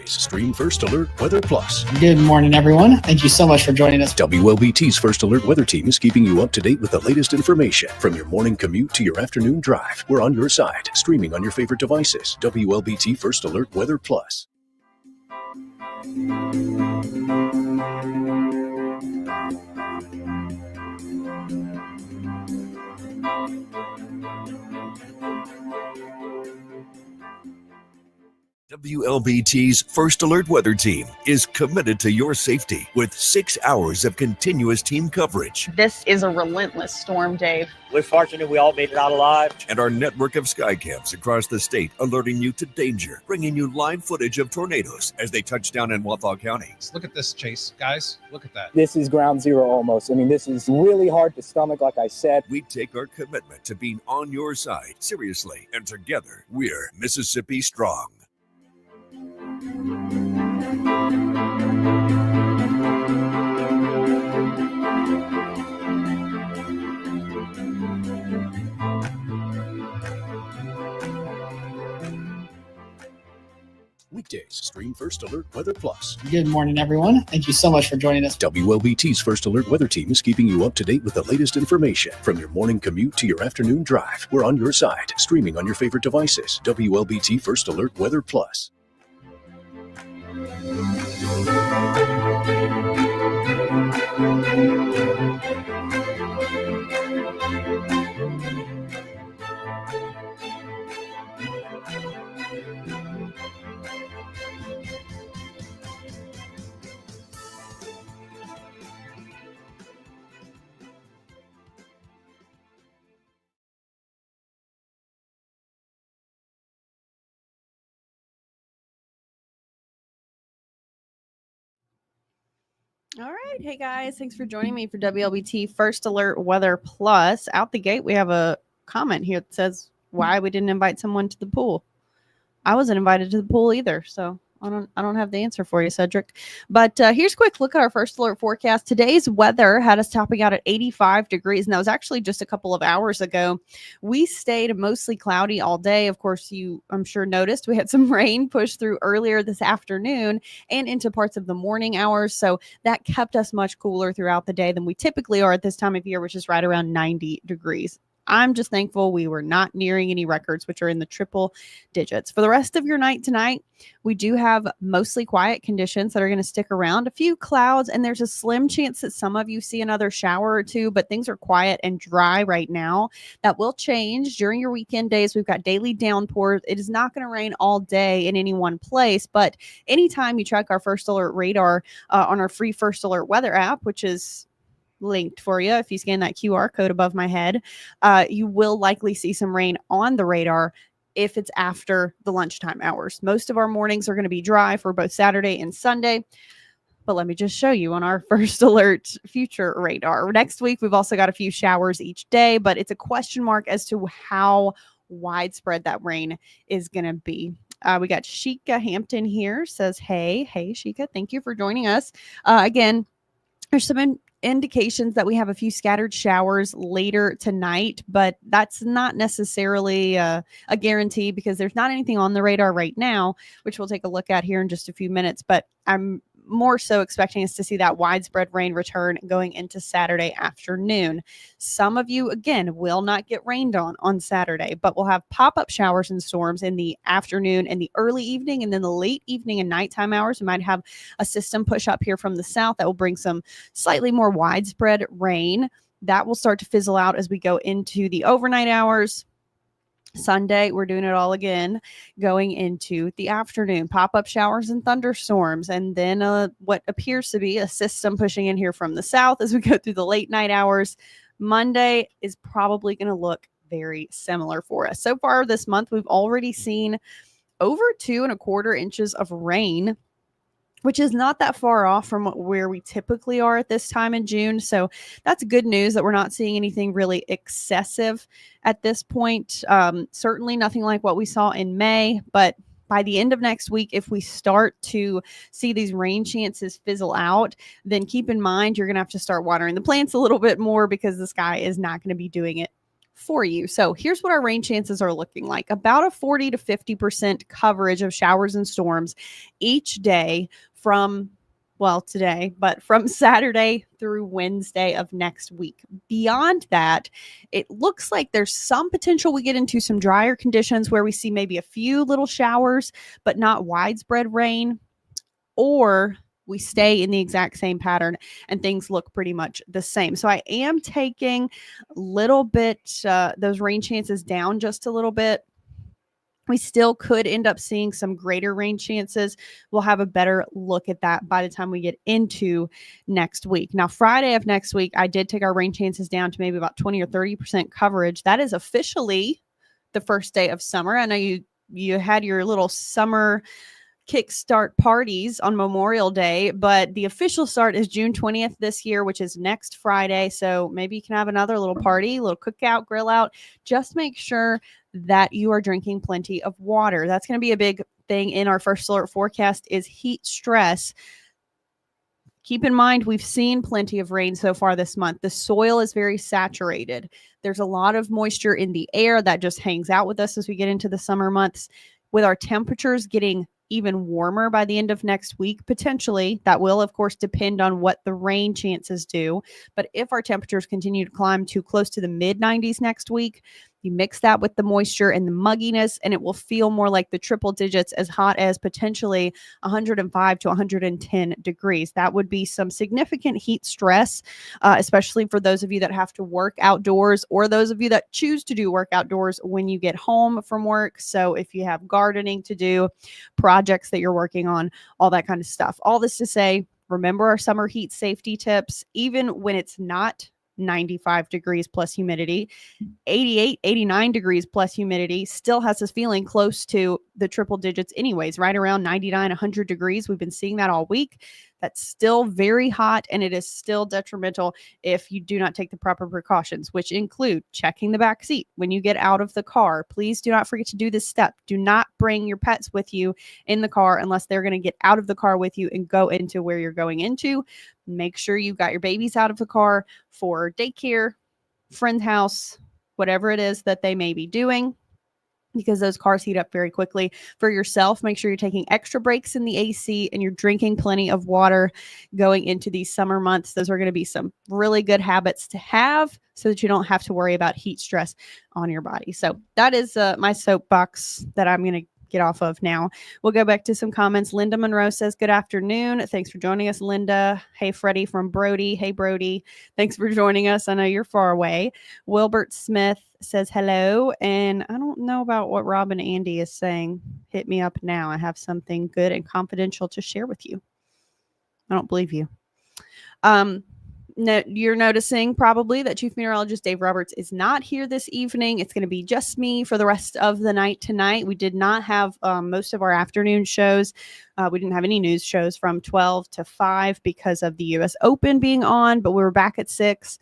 Stream First Alert Weather Plus. Good morning, everyone. Thank you so much for joining us. WLBT's First Alert Weather Team is keeping you up to date with the latest information. From your morning commute to your afternoon drive, we're on your side, streaming on your favorite devices. WLBT First Alert Weather Plus. WLBT's First Alert Weather Team is committed to your safety with 6 hours of continuous team coverage. This is a relentless storm, Dave. We're fortunate we all made it out alive. And our network of sky cams across the state alerting you to danger, bringing you live footage of tornadoes as they touch down in Wathau County. Look at this, Chase. Guys, look at that. This is ground zero almost. I mean, this is really hard to stomach, like I said. We take our commitment to being on your side seriously, and together we're Mississippi Strong. Weekdays, stream First Alert Weather Plus. Good morning, everyone. Thank you so much for joining us. WLBT's First Alert Weather Team is keeping you up to date with the latest information. From your morning commute to your afternoon drive, we're on your side, streaming on your favorite devices. WLBT First Alert Weather Plus. All right. Hey, guys. Thanks for joining me for WLBT First Alert Weather Plus. Out the gate, we have a comment here that says why we didn't invite someone to the pool. I wasn't invited to the pool either, so I don't have the answer for you, Cedric. But here's a quick look at our First Alert forecast. Today's weather had us topping out at 85 degrees, and that was actually just a couple of hours ago. We stayed mostly cloudy all day. Of course, I'm sure noticed we had some rain push through earlier this afternoon and into parts of the morning hours. So that kept us much cooler throughout the day than we typically are at this time of year, which is right around 90 degrees. I'm just thankful we were not nearing any records, which are in the triple digits. For the rest of your night tonight, we do have mostly quiet conditions that are going to stick around. A few clouds, and there's a slim chance that some of you see another shower or two, but things are quiet and dry right now. That will change during your weekend days. We've got daily downpours. It is not going to rain all day in any one place, but anytime you check our First Alert radar on our free First Alert weather app, which is linked for you if you scan that QR code above my head, you will likely see some rain on the radar if it's after the lunchtime hours. Most of our mornings are going to be dry for both Saturday and Sunday. But let me just show you on our First Alert future radar. Next week, we've also got a few showers each day, but it's a question mark as to how widespread that rain is going to be. We got Sheikah Hampton here, says, hey, Sheikah, thank you for joining us. Again, there's some indications that we have a few scattered showers later tonight, but that's not necessarily a guarantee because there's not anything on the radar right now, which we'll take a look at here in just a few minutes. But I'm more so expecting us to see that widespread rain return going into Saturday afternoon. Some of you, again, will not get rained on Saturday, but we'll have pop-up showers and storms in the afternoon and the early evening, and then the late evening and nighttime hours. We might have a system push up here from the south that will bring some slightly more widespread rain. That will start to fizzle out as we go into the overnight hours. Sunday, we're doing it all again, going into the afternoon, pop-up showers and thunderstorms, and then what appears to be a system pushing in here from the south as we go through the late night hours. Monday is probably going to look very similar for us. So far this month, we've already seen over 2.25 inches of rain, which is not that far off from where we typically are at this time in June. So that's good news that we're not seeing anything really excessive at this point. Certainly nothing like what we saw in May, but by the end of next week, if we start to see these rain chances fizzle out, then keep in mind you're going to have to start watering the plants a little bit more because the sky is not going to be doing it for you. So here's what our rain chances are looking like. About a 40 to 50% coverage of showers and storms each day from, well, today, but from Saturday through Wednesday of next week. Beyond that, it looks like there's some potential we get into some drier conditions where we see maybe a few little showers, but not widespread rain, or we stay in the exact same pattern and things look pretty much the same. So I am taking a little bit, those rain chances down just a little bit. We still could end up seeing some greater rain chances. We'll have a better look at that by the time we get into next week. Now, Friday of next week, I did take our rain chances down to maybe about 20 or 30% coverage. That is officially the first day of summer. I know you had your little summer kickstart parties on Memorial Day, but the official start is June 20th this year, which is next Friday. So maybe you can have another little party, little cookout, grill out. Just make sure that you are drinking plenty of water. That's going to be a big thing in our first alert forecast is heat stress. Keep in mind, we've seen plenty of rain so far this month. The soil is very saturated. There's a lot of moisture in the air that just hangs out with us as we get into the summer months. With our temperatures getting even warmer by the end of next week, potentially. That will, of course, depend on what the rain chances do. But if our temperatures continue to climb to close to the mid 90s next week, you mix that with the moisture and the mugginess, and it will feel more like the triple digits, as hot as potentially 105 to 110 degrees. That would be some significant heat stress, especially for those of you that have to work outdoors or those of you that choose to do work outdoors when you get home from work. So if you have gardening to do, projects that you're working on, all that kind of stuff. All this to say, remember our summer heat safety tips, even when it's not 95 degrees plus humidity, 88, 89 degrees plus humidity still has us feeling close to the triple digits anyways, right around 99, 100 degrees. We've been seeing that all week. That's still very hot, and it is still detrimental if you do not take the proper precautions, which include checking the back seat when you get out of the car. Please do not forget to do this step. Do not bring your pets with you in the car unless they're going to get out of the car with you and go into where you're going into. Make sure you've got your babies out of the car for daycare, friend's house, whatever it is that they may be doing, because those cars heat up very quickly. For yourself, make sure you're taking extra breaks in the AC and you're drinking plenty of water going into these summer months. Those are going to be some really good habits to have so that you don't have to worry about heat stress on your body. So that is my soapbox that I'm going to get off of now. We'll go back to some comments. Linda Monroe says, good afternoon. Thanks for joining us, Linda. Hey, Freddie from Brody. Hey, Brody. Thanks for joining us. I know you're far away. Wilbert Smith says hello. And I don't know about what Rob and Andy is saying. Hit me up now. I have something good and confidential to share with you. I don't believe you. No, you're noticing probably that Chief Meteorologist Dave Roberts is not here this evening. It's going to be just me for the rest of the night tonight. We did not have most of our afternoon shows. We didn't have any news shows from 12 to 5 because of the U.S. Open being on, but we were back at 6.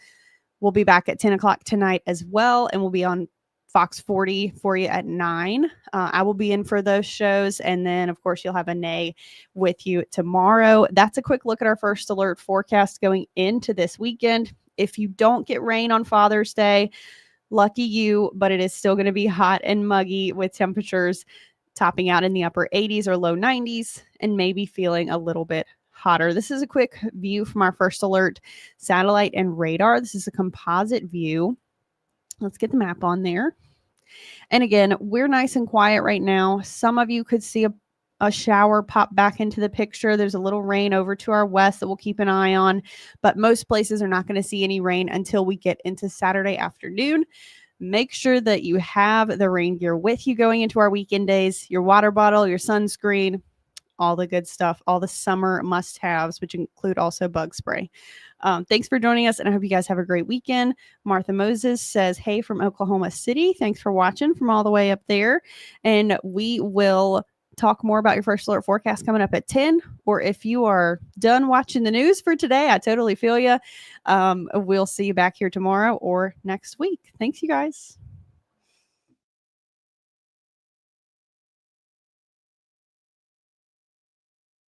We'll be back at 10 o'clock tonight as well, and we'll be on Fox 40 for you at 9. I will be in for those shows. And then, of course, you'll have Anae with you tomorrow. That's a quick look at our first alert forecast going into this weekend. If you don't get rain on Father's Day, lucky you, but it is still going to be hot and muggy with temperatures topping out in the upper 80s or low 90s and maybe feeling a little bit hotter. This is a quick view from our first alert satellite and radar. This is a composite view. Let's get the map on there. And again, we're nice and quiet right now. Some of you could see a shower pop back into the picture. There's a little rain over to our west that we'll keep an eye on, but most places are not going to see any rain until we get into Saturday afternoon. Make sure that you have the rain gear with you going into our weekend days, your water bottle, your sunscreen, all the good stuff, all the summer must-haves, which include also bug spray. Thanks for joining us, and I hope you guys have a great weekend. Martha Moses says, hey, from Oklahoma City. Thanks for watching from all the way up there. And we will talk more about your first alert forecast coming up at 10. Or if you are done watching the news for today, I totally feel you. We'll see you back here tomorrow or next week. Thanks, you guys.